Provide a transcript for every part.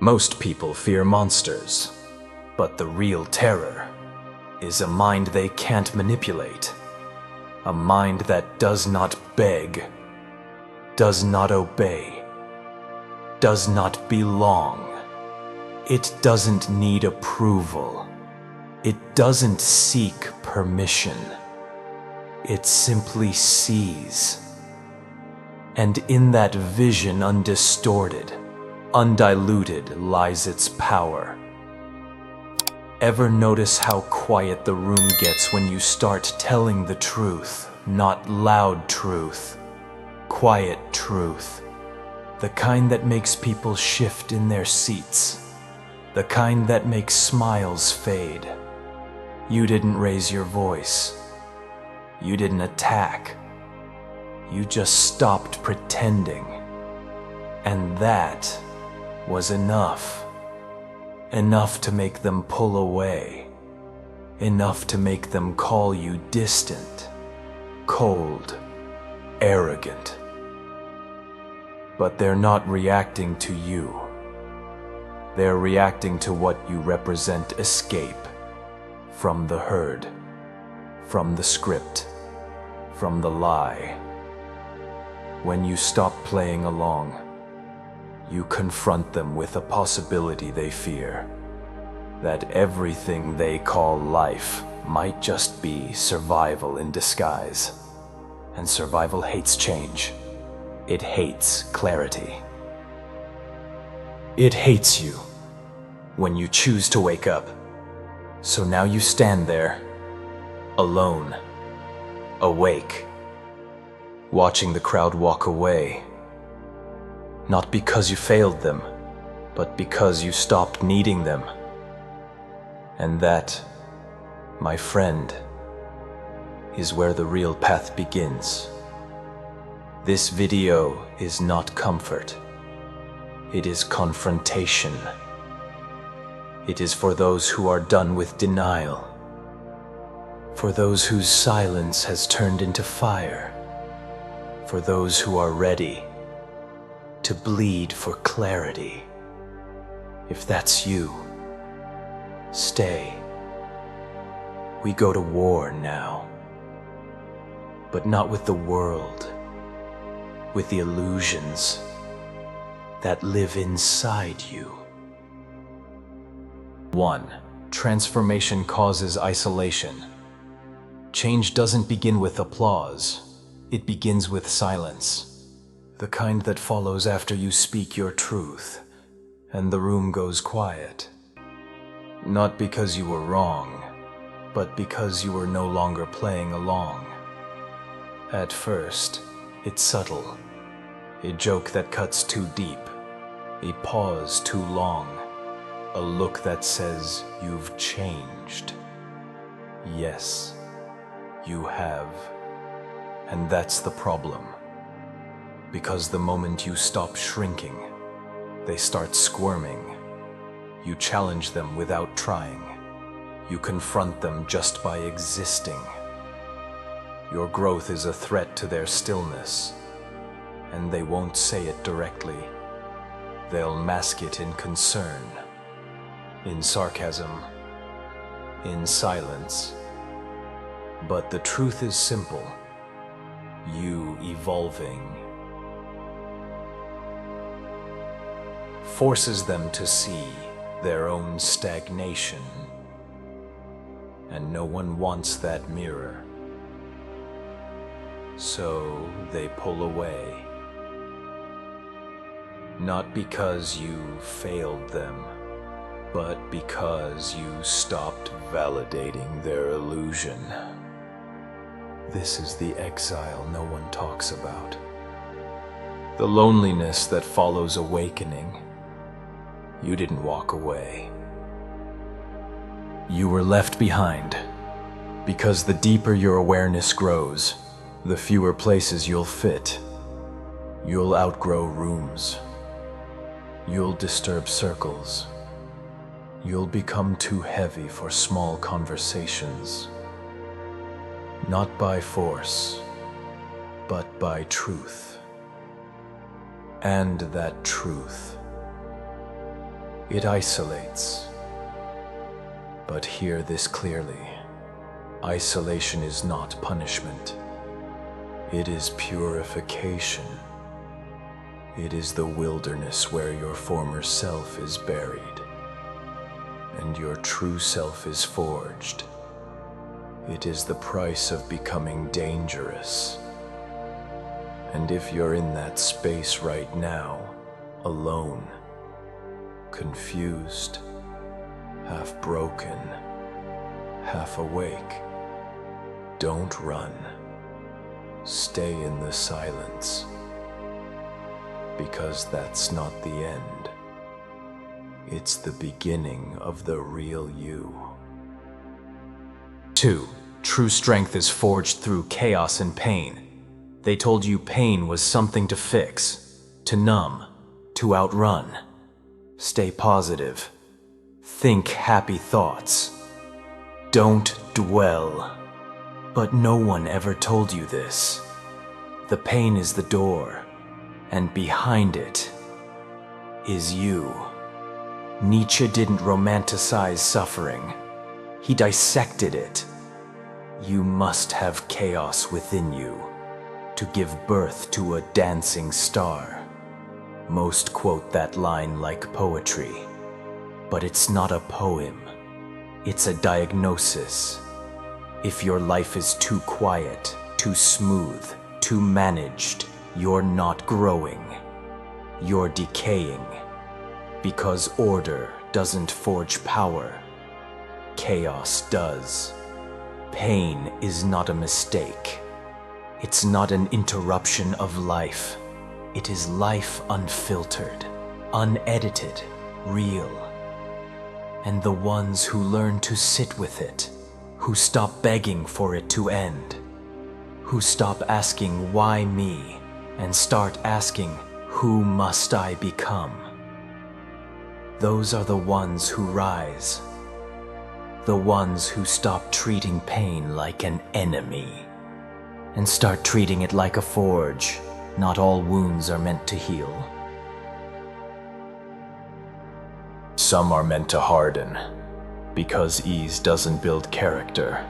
Most people fear monsters, but the real terror is a mind they can't manipulate. A mind that does not beg, does not obey, does not belong. It doesn't need approval. It doesn't seek permission. It simply sees. And in that vision, undistorted, undiluted, lies its power. Ever notice how quiet the room gets when you start telling the truth? Not loud truth, quiet truth. The kind that makes people shift in their seats. The kind that makes smiles fade. You didn't raise your voice. You didn't attack. You just stopped pretending. And that was enough. Enough to make them pull away. Enough to make them call you distant, cold, arrogant. But they're not reacting to you. They're reacting to what you represent. Escape from the herd, from the script, from the lie. When you stop playing along, you confront them with a possibility they fear, that everything they call life might just be survival in disguise. And survival hates change. It hates clarity. It hates you when you choose to wake up. So now you stand there, alone, awake, watching the crowd walk away. Not because you failed them, but because you stopped needing them. And that, my friend, is where the real path begins. This video is not comfort. It is confrontation. It is for those who are done with denial. For those whose silence has turned into fire. For those who are ready to bleed for clarity. If that's you, stay. We go to war now. But not with the world, with the illusions that live inside you. 1. Transformation causes isolation. Change doesn't begin with applause. It begins with silence. The kind that follows after you speak your truth, and the room goes quiet. Not because you were wrong, but because you were no longer playing along. At first, it's subtle. A joke that cuts too deep. A pause too long. A look that says you've changed. Yes, you have. And that's the problem. Because the moment you stop shrinking, they start squirming. You challenge them without trying. You confront them just by existing. Your growth is a threat to their stillness, and they won't say it directly. They'll mask it in concern, in sarcasm, in silence. But the truth is simple. You evolving forces them to see their own stagnation, and no one wants that mirror. So they pull away. Not because you failed them, but because you stopped validating their illusion. This is the exile no one talks about. The loneliness that follows awakening. You didn't walk away. You were left behind, because the deeper your awareness grows, the fewer places you'll fit. You'll outgrow rooms. You'll disturb circles. You'll become too heavy for small conversations. Not by force, but by truth. And that truth It isolates. But hear this clearly. Isolation is not punishment. It is purification. It is the wilderness where your former self is buried and your true self is forged. It is the price of becoming dangerous. And if you're in that space right now, alone, confused, half broken, half awake, don't run. Stay in the silence. Because that's not the end. It's the beginning of the real you. 2. True strength is forged through chaos and pain. They told you pain was something to fix, to numb, to outrun. Stay positive. Think happy thoughts. Don't dwell. But no one ever told you this. The pain is the door, and behind it is you. Nietzsche didn't romanticize suffering. He dissected it. You must have chaos within you to give birth to a dancing star. Most quote that line like poetry, but it's not a poem. It's a diagnosis. If your life is too quiet, too smooth, too managed, you're not growing. You're decaying. Because order doesn't forge power. Chaos does. Pain is not a mistake. It's not an interruption of life. It is life unfiltered, unedited, real. And the ones who learn to sit with it, who stop begging for it to end, who stop asking why me and start asking who must I become, those are the ones who rise, the ones who stop treating pain like an enemy and start treating it like a forge. Not all wounds are meant to heal. Some are meant to harden, because ease doesn't build character.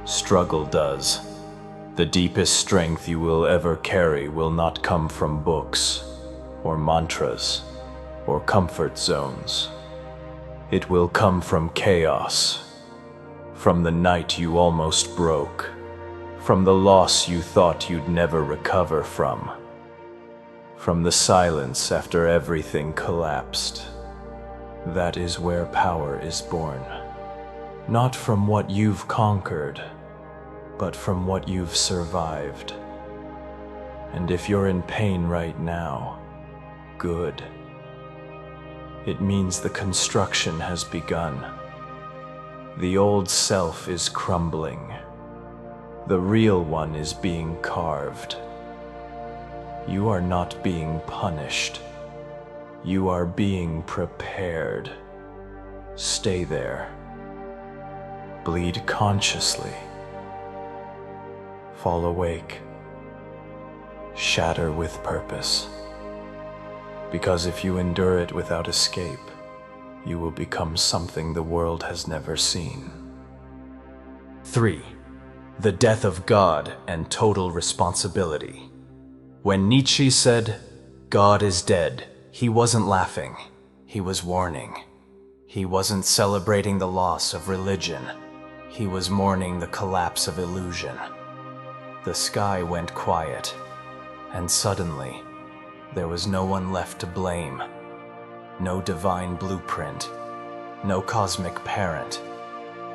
Struggle does. The deepest strength you will ever carry will not come from books, or mantras, or comfort zones. It will come from chaos, from the night you almost broke, from the loss you thought you'd never recover from the silence after everything collapsed. That is where power is born. Not from what you've conquered, but from what you've survived. And if you're in pain right now, good. It means the construction has begun. The old self is crumbling. The real one is being carved. You are not being punished. You are being prepared. Stay there. Bleed consciously. Fall awake. Shatter with purpose. Because if you endure it without escape, you will become something the world has never seen. 3. The death of God and total responsibility. When Nietzsche said, "God is dead," he wasn't laughing. He was warning. He wasn't celebrating the loss of religion. He was mourning the collapse of illusion. The sky went quiet, and suddenly, there was no one left to blame. No divine blueprint, no cosmic parent,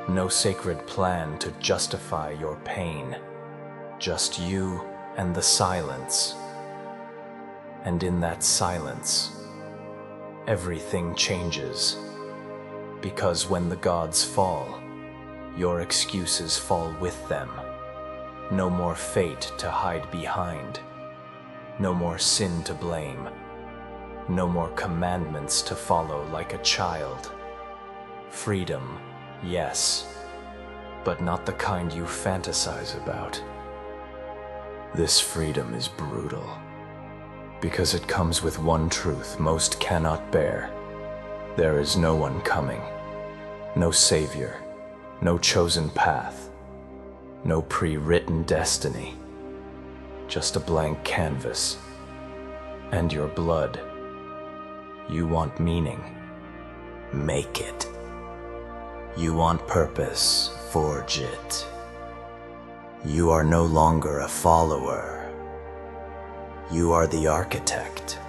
no sacred plan to justify your pain. Just you and the silence. And in that silence, everything changes. Because when the gods fall, your excuses fall with them. No more fate to hide behind. No more sin to blame. No more commandments to follow like a child. Freedom, yes, but not the kind you fantasize about. This freedom is brutal, because it comes with one truth most cannot bear. There is no one coming, no savior, no chosen path, no pre-written destiny, just a blank canvas. And your blood. You want meaning. Make it. You want purpose. Forge it. You are no longer a follower. You are the architect.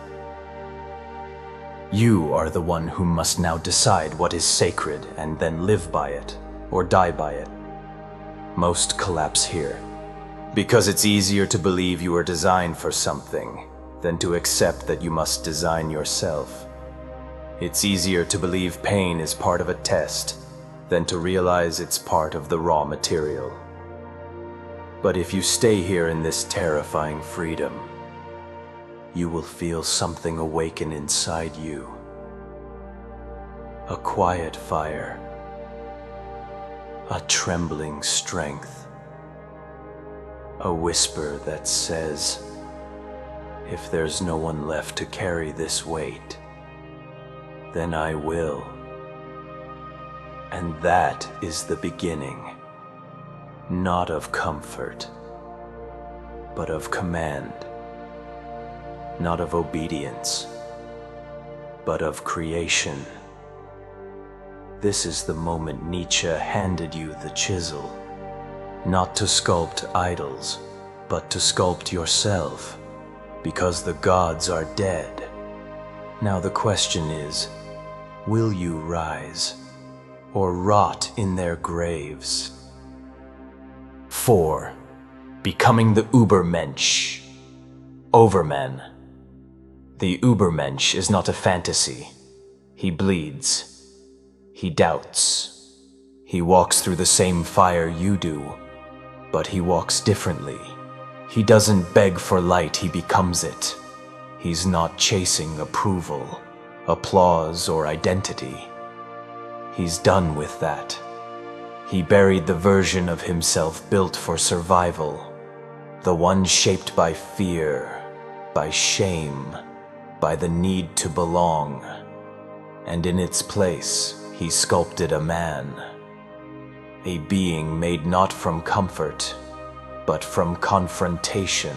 You are the one who must now decide what is sacred and then live by it, or die by it. Most collapse here, because it's easier to believe you are designed for something than to accept that you must design yourself. It's easier to believe pain is part of a test than to realize it's part of the raw material. But if you stay here in this terrifying freedom, you will feel something awaken inside you. A quiet fire, a trembling strength, a whisper that says, if there's no one left to carry this weight, then I will. And that is the beginning, not of comfort, but of command, not of obedience, but of creation. This is the moment Nietzsche handed you the chisel, not to sculpt idols, but to sculpt yourself, because the gods are dead. Now the question is, will you rise, or rot in their graves? 4. Becoming the Übermensch. Overman. The Übermensch is not a fantasy. He bleeds. He doubts. He walks through the same fire you do, but he walks differently. He doesn't beg for light, he becomes it. He's not chasing approval, applause, or identity. He's done with that. He buried the version of himself built for survival, the one shaped by fear, by shame, by the need to belong. And in its place, he sculpted a man, a being made not from comfort, but from confrontation.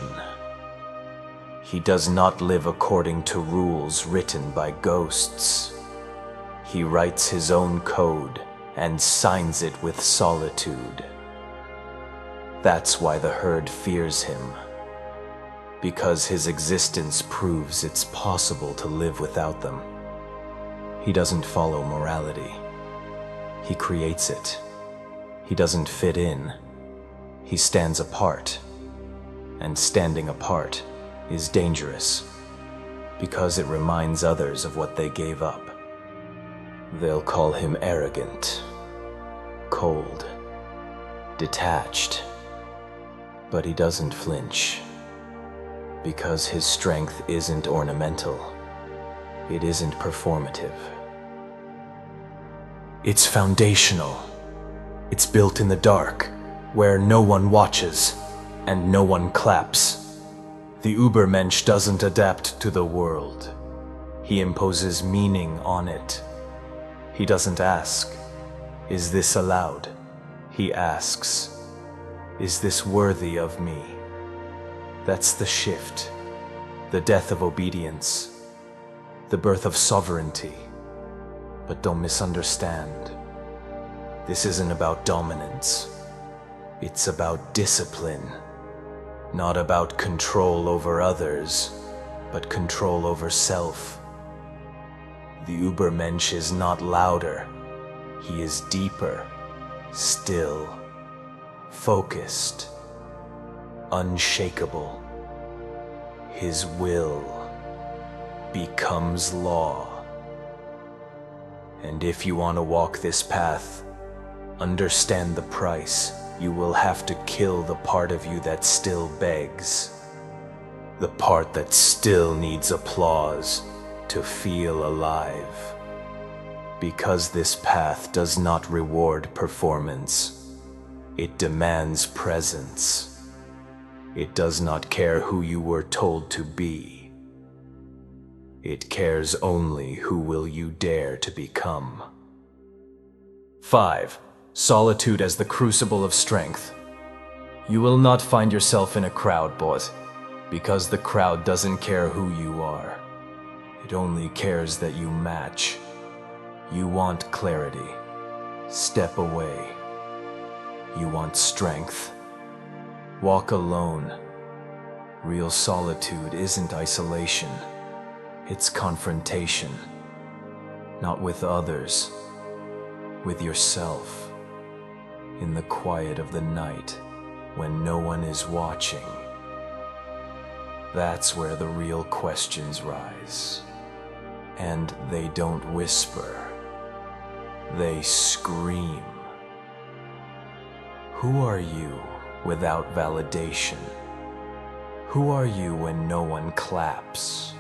He does not live according to rules written by ghosts. He writes his own code and signs it with solitude. That's why the herd fears him, because his existence proves it's possible to live without them. He doesn't follow morality. He creates it. He doesn't fit in. He stands apart. And standing apart is dangerous, because it reminds others of what they gave up. They'll call him arrogant, cold, detached, but he doesn't flinch, because his strength isn't ornamental. It isn't performative. It's foundational. It's built in the dark, where no one watches and no one claps. The Übermensch doesn't adapt to the world. He imposes meaning on it. He doesn't ask, is this allowed? He asks, is this worthy of me? That's the shift, the death of obedience, the birth of sovereignty. But don't misunderstand. This isn't about dominance. It's about discipline. Not about control over others, but control over self. The Übermensch is not louder. He is deeper, still, focused, unshakable. His will becomes law. And if you want to walk this path, understand the price. You will have to kill the part of you that still begs, the part that still needs applause to feel alive. Because this path does not reward performance. It demands presence. It does not care who you were told to be. It cares only who will you dare to become. 5. Solitude as the crucible of strength. You will not find yourself in a crowd, boss, because the crowd doesn't care who you are. It only cares that you match. You want clarity. Step away. You want strength. Walk alone. Real solitude isn't isolation. It's confrontation. Not with others, with yourself. In the quiet of the night, when no one is watching. That's where the real questions rise. And they don't whisper. They scream. Who are you without validation? Who are you when no one claps?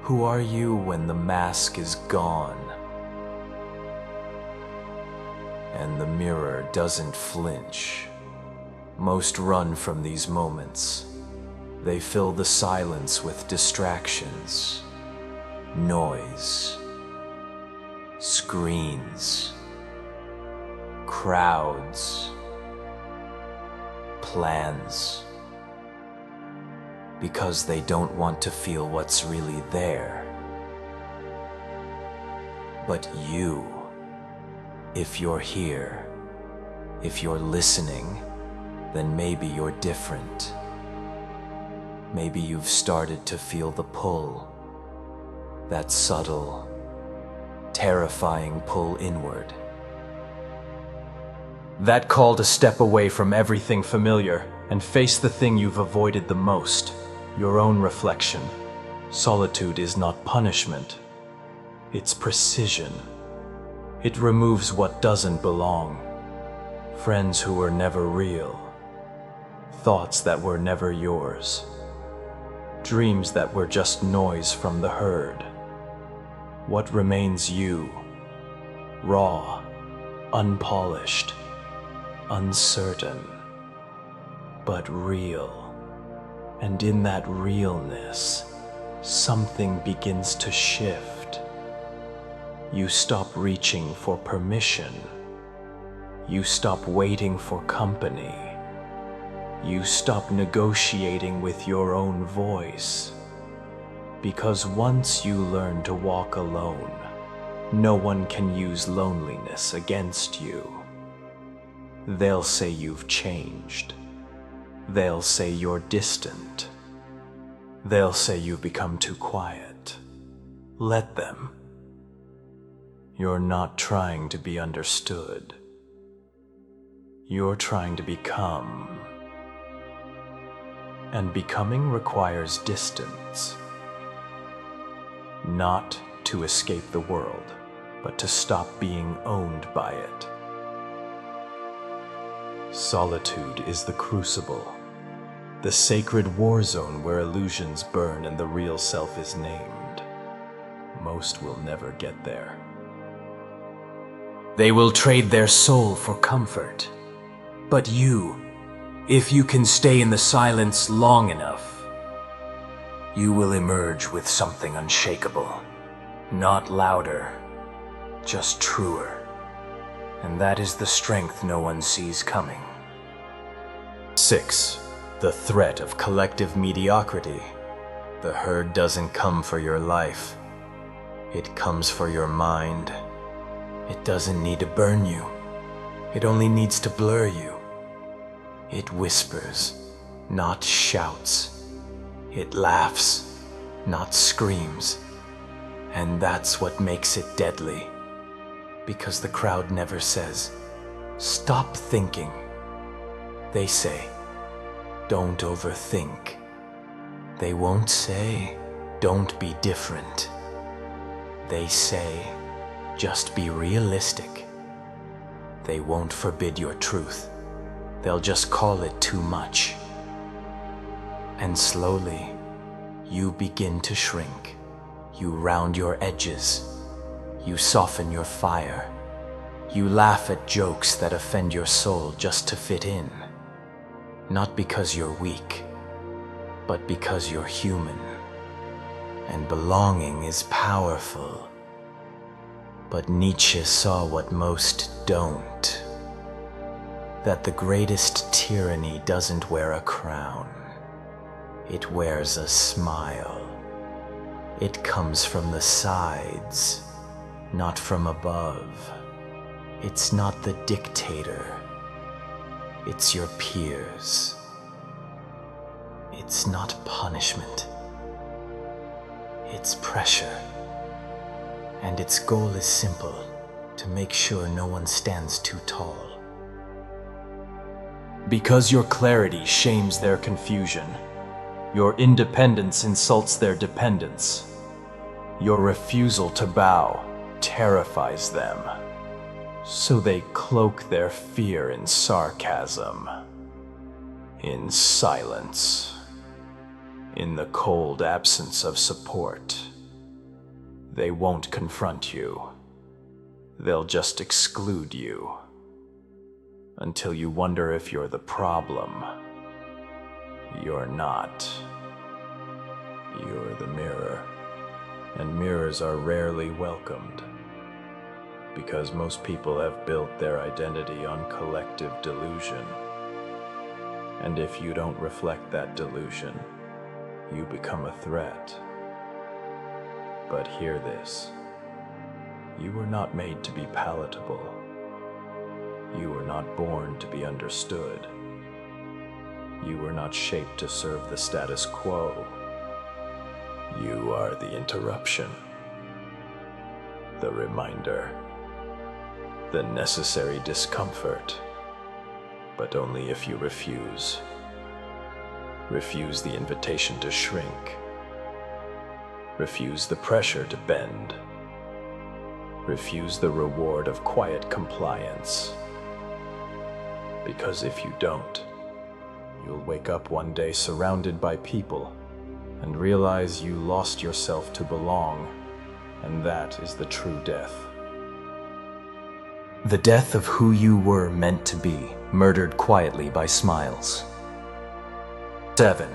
Who are you when the mask is gone? And the mirror doesn't flinch. Most run from these moments. They fill the silence with distractions, noise, screens, crowds, plans. Because they don't want to feel what's really there. But you, if you're here, if you're listening, then maybe you're different. Maybe you've started to feel the pull, that subtle, terrifying pull inward. That call to step away from everything familiar and face the thing you've avoided the most. Your own reflection. Solitude is not punishment. It's precision. It removes what doesn't belong. Friends who were never real. Thoughts that were never yours. Dreams that were just noise from the herd. What remains you? Raw, unpolished, uncertain, but real. And in that realness, something begins to shift. You stop reaching for permission. You stop waiting for company. You stop negotiating with your own voice. Because once you learn to walk alone, no one can use loneliness against you. They'll say you've changed. They'll say you're distant. They'll say you've become too quiet. Let them. You're not trying to be understood. You're trying to become. And becoming requires distance. Not to escape the world, but to stop being owned by it. Solitude is the crucible, the sacred war zone where illusions burn and the real self is named. Most will never get there. They will trade their soul for comfort. But you, if you can stay in the silence long enough, you will emerge with something unshakable. Not louder, just truer. And that is the strength no one sees coming. 6. The threat of collective mediocrity. The herd doesn't come for your life. It comes for your mind. It doesn't need to burn you. It only needs to blur you. It whispers, not shouts. It laughs, not screams. And that's what makes it deadly. Because the crowd never says, "Stop thinking." They say, "Don't overthink." They won't say, "Don't be different." They say, "Just be realistic." They won't forbid your truth. They'll just call it too much. And slowly, you begin to shrink. You round your edges. You soften your fire. You laugh at jokes that offend your soul just to fit in. Not because you're weak, but because you're human. and belonging is powerful. But Nietzsche saw what most don't, that the greatest tyranny doesn't wear a crown. It wears a smile. It comes from the sides, not from above. It's not the dictator. It's your peers. It's not punishment. It's pressure. And its goal is simple, to make sure no one stands too tall. Because your clarity shames their confusion. Your independence insults their dependence. Your refusal to bow terrifies them. So they cloak their fear in sarcasm, in silence, in the cold absence of support. They won't confront you. They'll just exclude you until you wonder if you're the problem. You're not. You're the mirror. And mirrors are rarely welcomed, because most people have built their identity on collective delusion. And if you don't reflect that delusion, you become a threat. But hear this. You were not made to be palatable. You were not born to be understood. You were not shaped to serve the status quo. You are the interruption, the reminder, the necessary discomfort, but only if you refuse. Refuse the invitation to shrink. Refuse the pressure to bend. Refuse the reward of quiet compliance. Because if you don't, you'll wake up one day surrounded by people and realize you lost yourself to belong, and that is the true death. The death of who you were meant to be, murdered quietly by smiles. 7.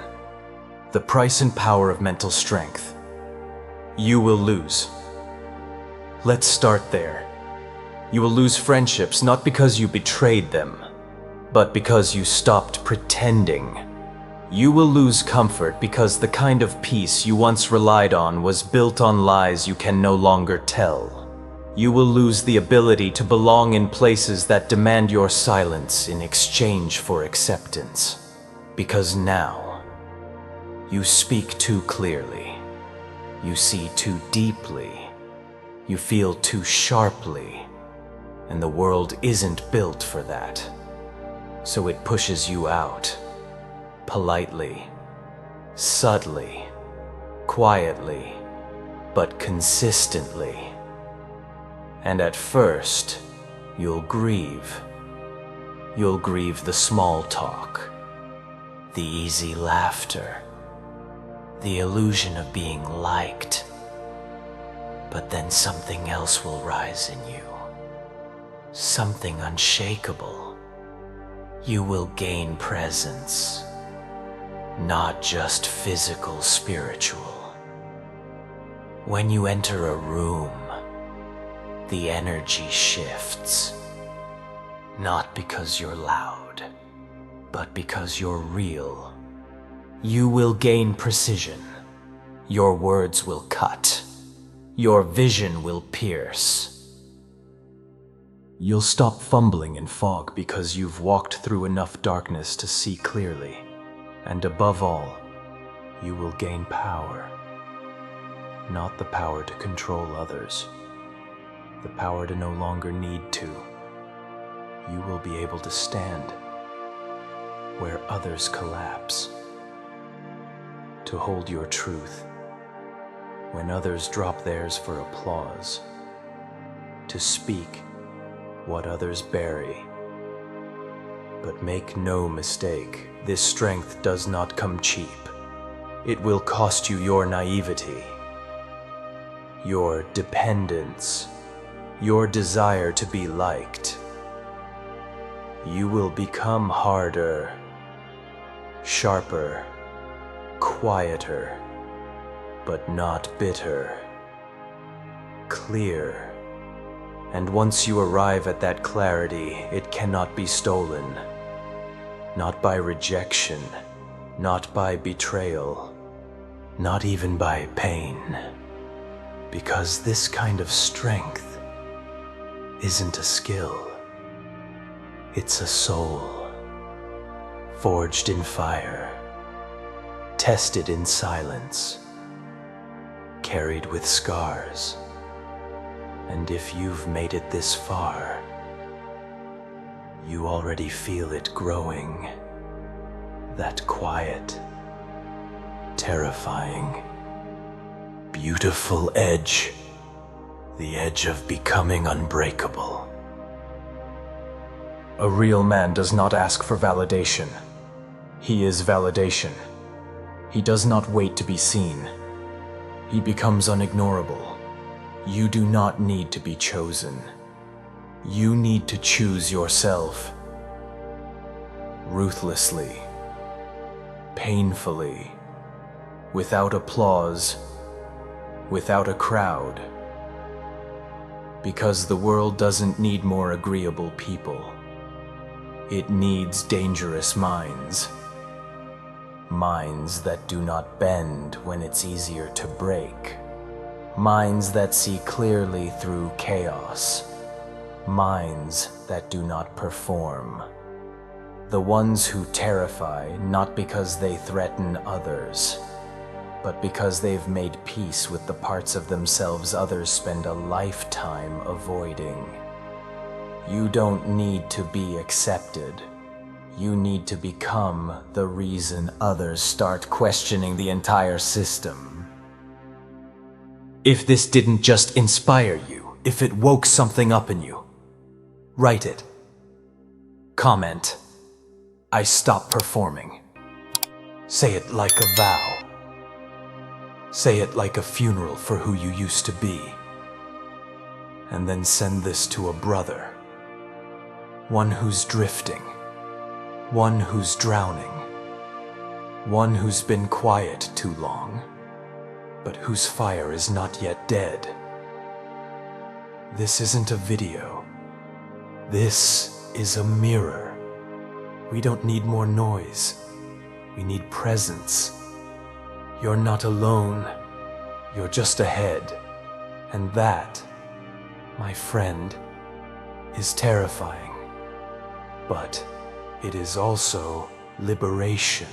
The price and power of mental strength. You will lose. Let's start there. You will lose friendships not because you betrayed them, but because you stopped pretending. You will lose comfort because the kind of peace you once relied on was built on lies you can no longer tell. You will lose the ability to belong in places that demand your silence in exchange for acceptance. Because now, you speak too clearly. You see too deeply. You feel too sharply. And the world isn't built for that. So it pushes you out. Politely, subtly, quietly, but consistently. And at first, you'll grieve. You'll grieve the small talk, the easy laughter, the illusion of being liked. But then something else will rise in you, something unshakable. You will gain presence. Not just physical, spiritual. When you enter a room, the energy shifts. Not because you're loud, but because you're real. You will gain precision. Your words will cut. Your vision will pierce. You'll stop fumbling in fog because you've walked through enough darkness to see clearly. And above all, you will gain power. Not the power to control others, the power to no longer need to. You will be able to stand where others collapse, to hold your truth when others drop theirs for applause, to speak what others bury. But make no mistake, this strength does not come cheap. It will cost you your naivety, your dependence, your desire to be liked. You will become harder, sharper, quieter, but not bitter. Clear. And once you arrive at that clarity, it cannot be stolen. Not by rejection, not by betrayal, not even by pain. Because this kind of strength isn't a skill. It's a soul, forged in fire, tested in silence, carried with scars. And if you've made it this far, you already feel it growing. That quiet, terrifying, beautiful edge. The edge of becoming unbreakable. A real man does not ask for validation. He is validation. He does not wait to be seen. He becomes unignorable. You do not need to be chosen. You need to choose yourself. Ruthlessly, painfully, without applause, without a crowd. Because the world doesn't need more agreeable people. It needs dangerous minds. Minds that do not bend when it's easier to break. Minds that see clearly through chaos. Minds that do not perform. The ones who terrify not because they threaten others, but because they've made peace with the parts of themselves others spend a lifetime avoiding. You don't need to be accepted. You need to become the reason others start questioning the entire system. If this didn't just inspire you, if it woke something up in you, write it. Comment, I stop performing. Say it like a vow. Say it like a funeral for who you used to be. And then send this to a brother. One who's drifting. One who's drowning. One who's been quiet too long, but whose fire is not yet dead. This isn't a video. This is a mirror. We don't need more noise. We need presence. You're not alone. You're just ahead. And that, my friend, is terrifying. But it is also liberation.